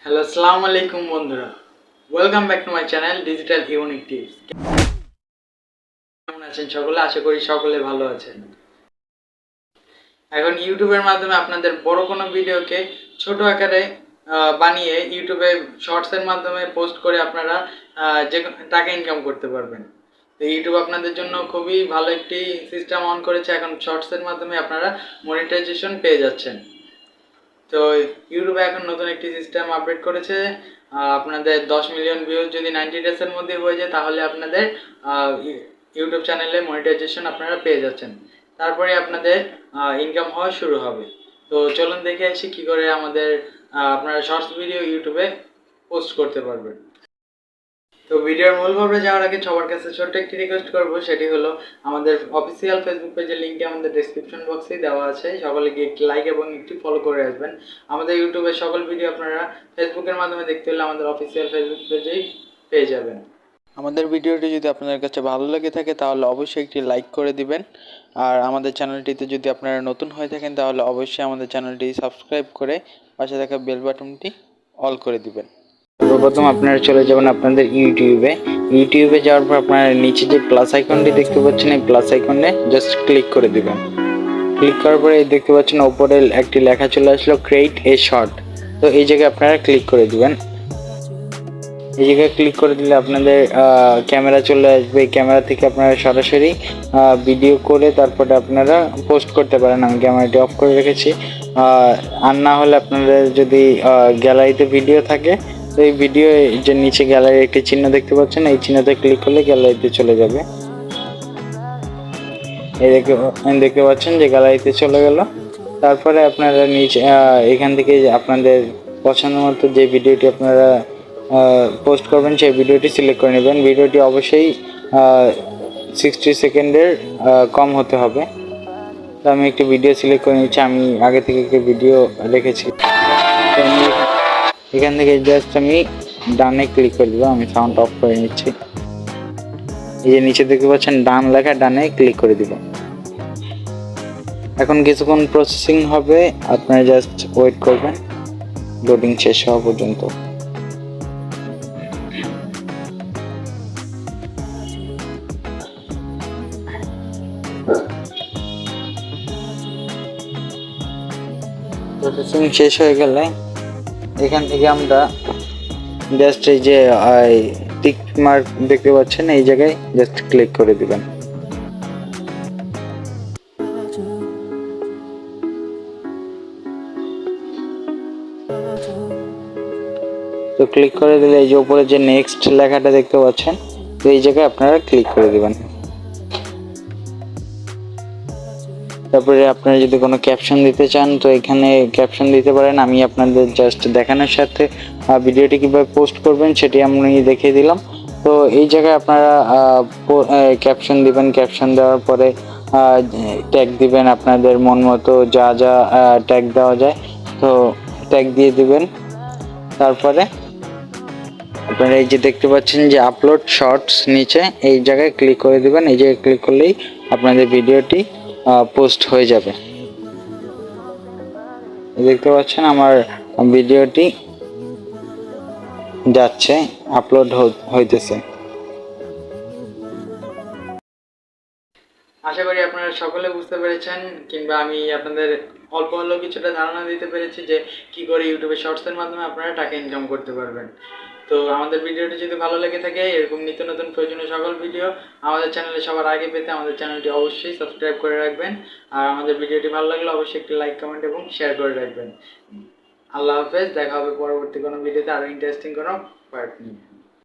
Hello, আসসালামু আলাইকুম বন্ধুরা। Welcome back to my channel digital unique tips. কেমন আছেন সকলে? আশা করি সকলে ভালো আছেন। এখন ইউটিউবের মাধ্যমে আপনাদের বড় কোনো ভিডিওকে ছোট আকারে বানিয়ে ইউটিউবে শর্টসের মাধ্যমে পোস্ট করে আপনারা যে টাকা ইনকাম করতে পারবেন। তো ইউটিউব আপনাদের জন্য খুবই ভালো একটি সিস্টেম অন করেছে। এখন শর্টসের মাধ্যমে আপনারা মনিটাইজেশন পেয়ে যাচ্ছেন। তো ইউটিউবে এখন নতুন একটি সিস্টেম আপডেট করেছে। আপনাদের 10 মিলিয়ন ভিউজ যদি 90 ডেজের মধ্যে হয়ে যায় তাহলে আপনাদের ইউটিউব চ্যানেলে মনিটাইজেশন আপনারা পেয়ে যাচ্ছেন। তারপরে আপনাদের ইনকাম হওয়া শুরু হবে। তো চলুন দেখে আসি কী করে আমাদের আপনারা শর্টস ভিডিও ইউটিউবে পোস্ট করতে পারবেন। তো ভিডিওর মূল পর্বে যাওয়ার আগে সবার কাছে ছোট্ট একটি রিকোয়েস্ট করব, সেটি হলো আমাদের অফিসিয়াল ফেসবুক পেজের লিঙ্কটি আমাদের ডেসক্রিপশন বক্সেই দেওয়া আছে। সকলে গিয়ে একটি লাইক এবং একটি ফলো করে আসবেন। আমাদের ইউটিউবের সকল ভিডিও আপনারা ফেসবুকের মাধ্যমে দেখতে হলে আমাদের অফিসিয়াল ফেসবুক পেজেই পেয়ে যাবেন। আমাদের ভিডিওটি যদি আপনাদের কাছে ভালো লেগে থাকে তাহলে অবশ্যই একটি লাইক করে দিবেন। আর আমাদের চ্যানেলটিতে যদি আপনারা নতুন হয়ে থাকেন তাহলে অবশ্যই আমাদের চ্যানেলটি সাবস্ক্রাইব করে পাশে থাকা বেল বাটনটি অল করে দিবেন। সর্বপ্রথম আপনারা চলে যাবেন আপনাদের ইউটিউবে যাওয়ার পর আপনারা নিচে যে প্লাস আইকনটি দেখতে পাচ্ছেন এই প্লাস আইকনে জাস্ট ক্লিক করে দিবেন। ক্লিক করার পরে দেখতে পাচ্ছেন ওপরে একটি লেখা চলে আসলো ক্রিয়েট এ শর্ট। তো এই জায়গায় আপনারা ক্লিক করে দিবেন। এই জায়গায় ক্লিক করে দিলে আপনাদের ক্যামেরা চলে আসবে। এই ক্যামেরা থেকে আপনারা সরাসরি ভিডিও করে তারপরে আপনারা পোস্ট করতে পারেন। আমি ক্যামেরাটি অফ করে রেখেছি। আর না হলে আপনাদের যদি গ্যালারিতে ভিডিও থাকে তো এই ভিডিও যে নিচে গ্যালারির একটি চিহ্ন দেখতে পাচ্ছেন এই চিহ্নতে ক্লিক করলে গ্যালারিতে চলে যাবে। এই দেখতে পাচ্ছেন যে গ্যালারিতে চলে গেল। তারপরে আপনারা নিচে এখান থেকে আপনাদের পছন্দ মতো যে ভিডিওটি আপনারা পোস্ট করবেন সেই ভিডিওটি সিলেক্ট করে নেবেন। ভিডিওটি অবশ্যই 60 সেকেন্ডের কম হতে হবে। তো আমি একটি ভিডিও সিলেক্ট করে নিচ্ছি। আমি আগে থেকে একটি ভিডিও রেখেছি। তো আমি এখান থেকে জাস্ট আমি ডানে ক্লিক করে দেবো। আমি সাউন্ড অফ করে নিচ্ছি। এই যে নিচে দেখতে পাচ্ছেন ডান লেখা, ডানে ক্লিক করে দিব। এখন কিছুক্ষণ প্রসেসিং হবে, আপনারা জাস্ট ওয়েট করবেন লোডিং শেষ হওয়া পর্যন্ত। প্রসেসিং শেষ হয়ে গেলে এখান থেকে আমরা জাস্ট এই যে টিক মার্ক দেখতে পাচ্ছেন এই জায়গায় জাস্ট ক্লিক করে দিবেন। তো ক্লিক করে দিলে এই যে উপরে যে নেক্সট লেখাটা দেখতে পাচ্ছেন তো এই জায়গায় আপনারা ক্লিক করে দিবেন। তারপরে আপনারা যদি কোনো ক্যাপশন দিতে চান তো এখানে ক্যাপশন দিতে পারেন। আমি আপনাদের জাস্ট দেখানোর সাথে ভিডিওটি কীভাবে পোস্ট করবেন সেটি আমি দেখিয়ে দিলাম। তো এই জায়গায় আপনারা ক্যাপশন দিবেন। ক্যাপশন দেওয়ার পরে ট্যাগ দিবেন আপনাদের মন মতো, যা যা ট্যাগ দেওয়া যায় তো ট্যাগ দিয়ে দিবেন। তারপরে আপনারা এই যে দেখতে পাচ্ছেন যে আপলোড শর্টস, নিচে এই জায়গায় ক্লিক করে দিবেন। এই জায়গায় ক্লিক করলেই আপনাদের ভিডিওটি পোস্ট হয়ে যাবে। দেখতে পাচ্ছেন আমার ভিডিওটি যাচ্ছে, আপলোড হইতেছে। আশা করি আপনারা সকলে বুঝতে পেরেছেন, কিংবা আমি আপনাদের অল্প হলেও কিছুটা ধারণা দিতে পেরেছি যে কি করে ইউটিউবে শর্টসের মাধ্যমে আপনারা টাকা ইনকাম করতে পারবেন। তো আমাদের ভিডিওটি যদি ভালো লেগে থাকে এরকম নিত্য নতুন প্রয়োজনীয় সকল ভিডিও আমাদের চ্যানেলে সবার আগে পেতে আমাদের চ্যানেলটি অবশ্যই সাবস্ক্রাইব করে রাখবেন। আর আমাদের ভিডিওটি ভালো লাগলে অবশ্যই একটি লাইক, কমেন্ট এবং শেয়ার করে রাখবেন। আল্লাহ হাফেজ। দেখা হবে পরবর্তী কোনো ভিডিওতে আরও ইন্টারেস্টিং কোনো পার্ট নিয়ে।